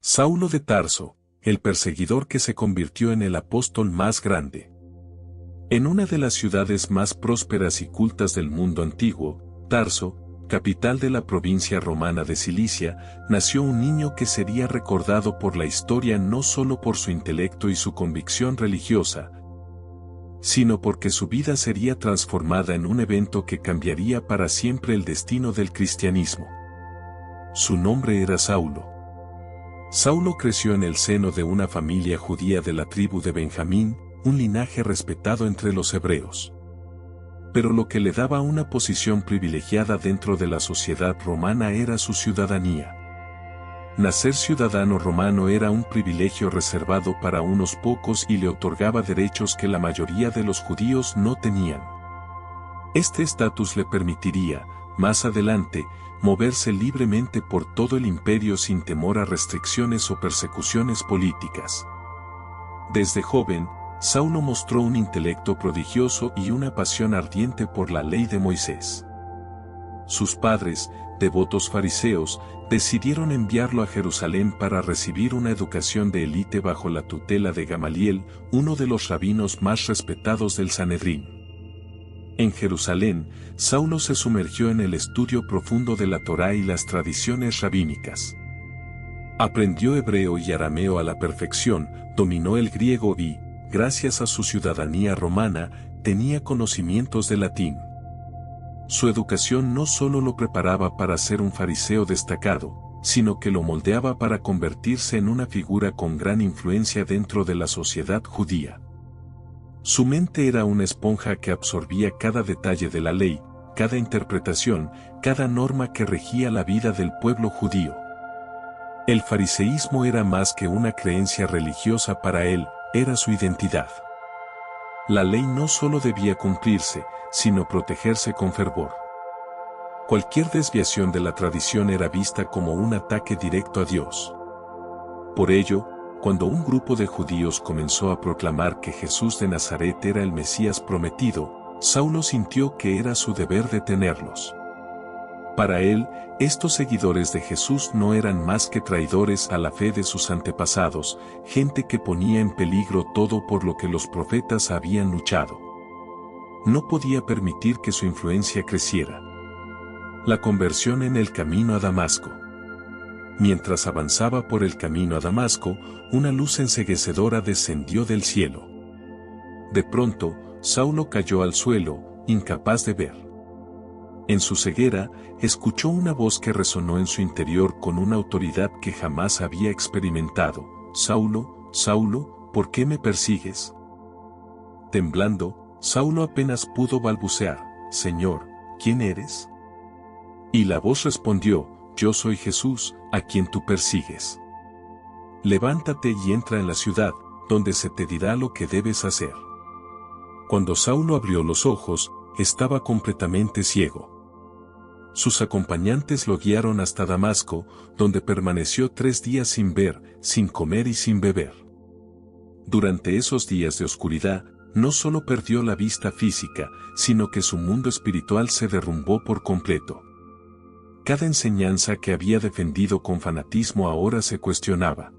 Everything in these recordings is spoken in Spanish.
Saulo de Tarso, el perseguidor que se convirtió en el apóstol más grande. En una de las ciudades más prósperas y cultas del mundo antiguo, Tarso, capital de la provincia romana de Cilicia, nació un niño que sería recordado por la historia no solo por su intelecto y su convicción religiosa, sino porque su vida sería transformada en un evento que cambiaría para siempre el destino del cristianismo. Su nombre era Saulo. Saulo creció en el seno de una familia judía de la tribu de Benjamín, un linaje respetado entre los hebreos. Pero lo que le daba una posición privilegiada dentro de la sociedad romana era su ciudadanía. Nacer ciudadano romano era un privilegio reservado para unos pocos y le otorgaba derechos que la mayoría de los judíos no tenían. Este estatus le permitiría, más adelante, moverse libremente por todo el imperio sin temor a restricciones o persecuciones políticas. Desde joven, Saulo mostró un intelecto prodigioso y una pasión ardiente por la ley de Moisés. Sus padres, devotos fariseos, decidieron enviarlo a Jerusalén para recibir una educación de élite bajo la tutela de Gamaliel, uno de los rabinos más respetados del Sanedrín. En Jerusalén, Saulo se sumergió en el estudio profundo de la Torá y las tradiciones rabínicas. Aprendió hebreo y arameo a la perfección, dominó el griego y, gracias a su ciudadanía romana, tenía conocimientos de latín. Su educación no solo lo preparaba para ser un fariseo destacado, sino que lo moldeaba para convertirse en una figura con gran influencia dentro de la sociedad judía. Su mente era una esponja que absorbía cada detalle de la ley, cada interpretación, cada norma que regía la vida del pueblo judío. El fariseísmo era más que una creencia religiosa para él, era su identidad. La ley no solo debía cumplirse, sino protegerse con fervor. Cualquier desviación de la tradición era vista como un ataque directo a Dios. Por ello, cuando un grupo de judíos comenzó a proclamar que Jesús de Nazaret era el Mesías prometido, Saulo sintió que era su deber detenerlos. Para él, estos seguidores de Jesús no eran más que traidores a la fe de sus antepasados, gente que ponía en peligro todo por lo que los profetas habían luchado. No podía permitir que su influencia creciera. La conversión en el camino a Damasco. Mientras avanzaba por el camino a Damasco, una luz enceguecedora descendió del cielo. De pronto, Saulo cayó al suelo, incapaz de ver. En su ceguera, escuchó una voz que resonó en su interior con una autoridad que jamás había experimentado. «Saulo, Saulo, ¿por qué me persigues?». Temblando, Saulo apenas pudo balbucear: «Señor, ¿quién eres?». Y la voz respondió: «Yo soy Jesús, a quien tú persigues. Levántate y entra en la ciudad, donde se te dirá lo que debes hacer». Cuando Saulo abrió los ojos, estaba completamente ciego. Sus acompañantes lo guiaron hasta Damasco, donde permaneció 3 días sin ver, sin comer y sin beber. Durante esos días de oscuridad, no solo perdió la vista física, sino que su mundo espiritual se derrumbó por completo. Cada enseñanza que había defendido con fanatismo ahora se cuestionaba.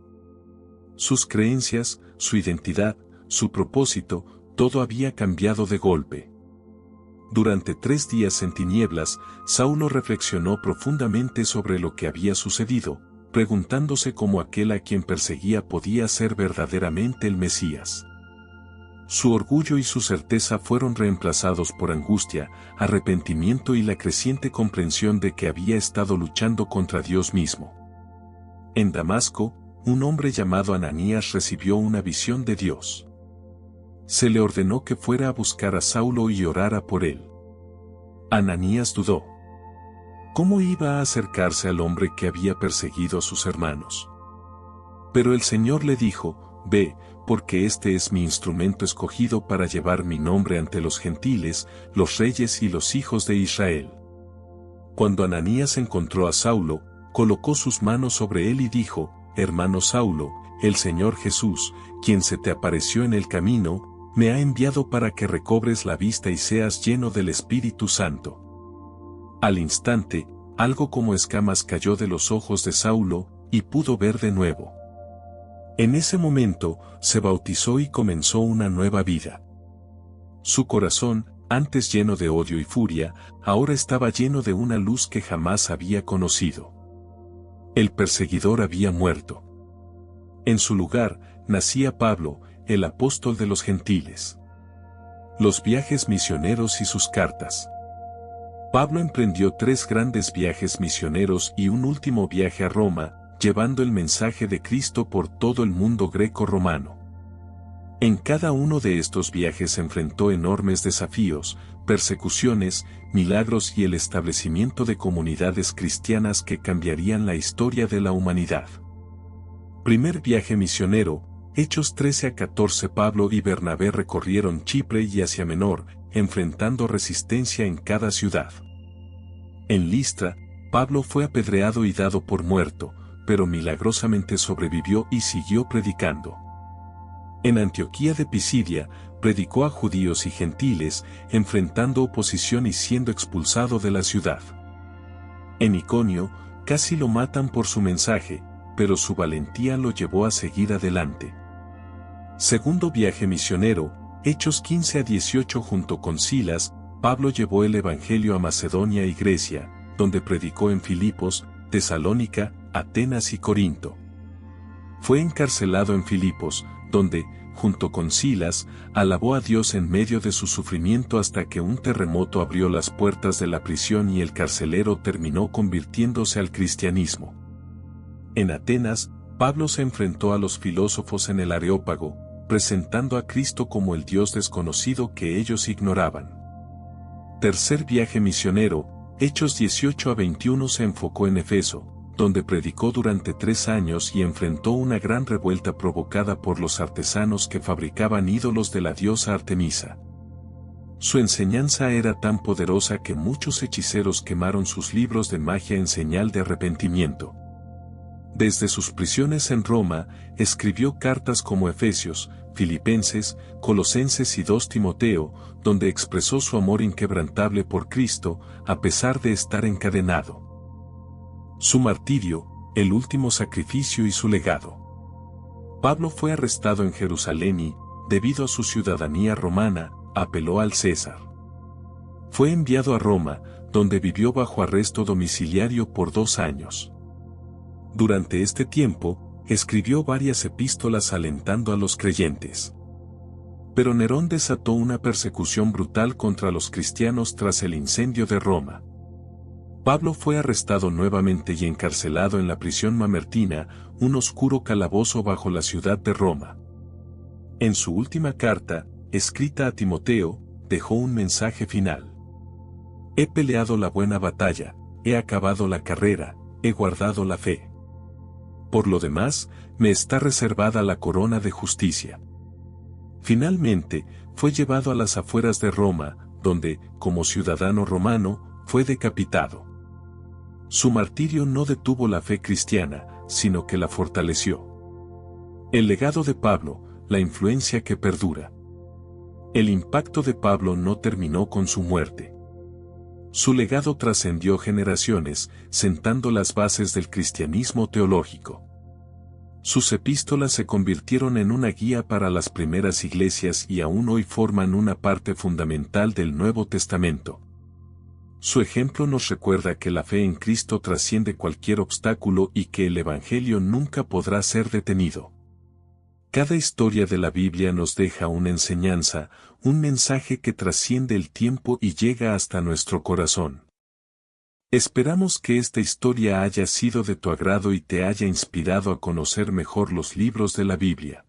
Sus creencias, su identidad, su propósito, todo había cambiado de golpe. Durante 3 días en tinieblas, Saulo reflexionó profundamente sobre lo que había sucedido, preguntándose cómo aquel a quien perseguía podía ser verdaderamente el Mesías. Su orgullo y su certeza fueron reemplazados por angustia, arrepentimiento y la creciente comprensión de que había estado luchando contra Dios mismo. En Damasco, un hombre llamado Ananías recibió una visión de Dios. Se le ordenó que fuera a buscar a Saulo y orara por él. Ananías dudó. ¿Cómo iba a acercarse al hombre que había perseguido a sus hermanos? Pero el Señor le dijo: «Ve, porque este es mi instrumento escogido para llevar mi nombre ante los gentiles, los reyes y los hijos de Israel». Cuando Ananías encontró a Saulo, colocó sus manos sobre él y dijo: «Hermano Saulo, el Señor Jesús, quien se te apareció en el camino, me ha enviado para que recobres la vista y seas lleno del Espíritu Santo». Al instante, algo como escamas cayó de los ojos de Saulo, y pudo ver de nuevo. En ese momento, se bautizó y comenzó una nueva vida. Su corazón, antes lleno de odio y furia, ahora estaba lleno de una luz que jamás había conocido. El perseguidor había muerto. En su lugar, nacía Pablo, el apóstol de los gentiles. Los viajes misioneros y sus cartas. Pablo emprendió 3 grandes viajes misioneros y un último viaje a Roma, llevando el mensaje de Cristo por todo el mundo greco-romano. En cada uno de estos viajes enfrentó enormes desafíos, persecuciones, milagros y el establecimiento de comunidades cristianas que cambiarían la historia de la humanidad. Primer viaje misionero, Hechos 13 a 14. Pablo y Bernabé recorrieron Chipre y Asia Menor, enfrentando resistencia en cada ciudad. En Listra, Pablo fue apedreado y dado por muerto, pero milagrosamente sobrevivió y siguió predicando. En Antioquía de Pisidia, predicó a judíos y gentiles, enfrentando oposición y siendo expulsado de la ciudad. En Iconio, casi lo matan por su mensaje, pero su valentía lo llevó a seguir adelante. Segundo viaje misionero, Hechos 15 a 18. Junto con Silas, Pablo llevó el Evangelio a Macedonia y Grecia, donde predicó en Filipos, Tesalónica, Atenas y Corinto. Fue encarcelado en Filipos, donde, junto con Silas, alabó a Dios en medio de su sufrimiento hasta que un terremoto abrió las puertas de la prisión y el carcelero terminó convirtiéndose al cristianismo. En Atenas, Pablo se enfrentó a los filósofos en el Areópago, presentando a Cristo como el Dios desconocido que ellos ignoraban. Tercer viaje misionero, Hechos 18 a 21. Se enfocó en Efeso, donde predicó durante 3 años y enfrentó una gran revuelta provocada por los artesanos que fabricaban ídolos de la diosa Artemisa. Su enseñanza era tan poderosa que muchos hechiceros quemaron sus libros de magia en señal de arrepentimiento. Desde sus prisiones en Roma, escribió cartas como Efesios, Filipenses, Colosenses y 2 Timoteo, donde expresó su amor inquebrantable por Cristo, a pesar de estar encadenado. Su martirio, el último sacrificio y su legado. Pablo fue arrestado en Jerusalén y, debido a su ciudadanía romana, apeló al César. Fue enviado a Roma, donde vivió bajo arresto domiciliario por 2 años. Durante este tiempo, escribió varias epístolas alentando a los creyentes. Pero Nerón desató una persecución brutal contra los cristianos tras el incendio de Roma. Pablo fue arrestado nuevamente y encarcelado en la prisión mamertina, un oscuro calabozo bajo la ciudad de Roma. En su última carta, escrita a Timoteo, dejó un mensaje final. He peleado la buena batalla, he acabado la carrera, he guardado la fe. Por lo demás, me está reservada la corona de justicia. Finalmente, fue llevado a las afueras de Roma, donde, como ciudadano romano, fue decapitado. Su martirio no detuvo la fe cristiana, sino que la fortaleció. El legado de Pablo, la influencia que perdura. El impacto de Pablo no terminó con su muerte. Su legado trascendió generaciones, sentando las bases del cristianismo teológico. Sus epístolas se convirtieron en una guía para las primeras iglesias y aún hoy forman una parte fundamental del Nuevo Testamento. Su ejemplo nos recuerda que la fe en Cristo trasciende cualquier obstáculo y que el Evangelio nunca podrá ser detenido. Cada historia de la Biblia nos deja una enseñanza, un mensaje que trasciende el tiempo y llega hasta nuestro corazón. Esperamos que esta historia haya sido de tu agrado y te haya inspirado a conocer mejor los libros de la Biblia.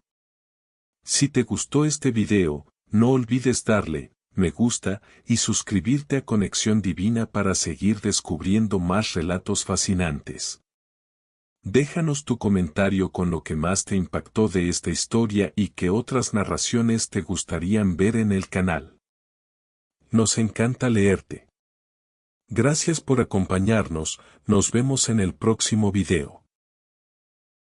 Si te gustó este video, no olvides darle me gusta y suscribirte a Conexión Divina para seguir descubriendo más relatos fascinantes. Déjanos tu comentario con lo que más te impactó de esta historia y qué otras narraciones te gustarían ver en el canal. Nos encanta leerte. Gracias por acompañarnos, nos vemos en el próximo video.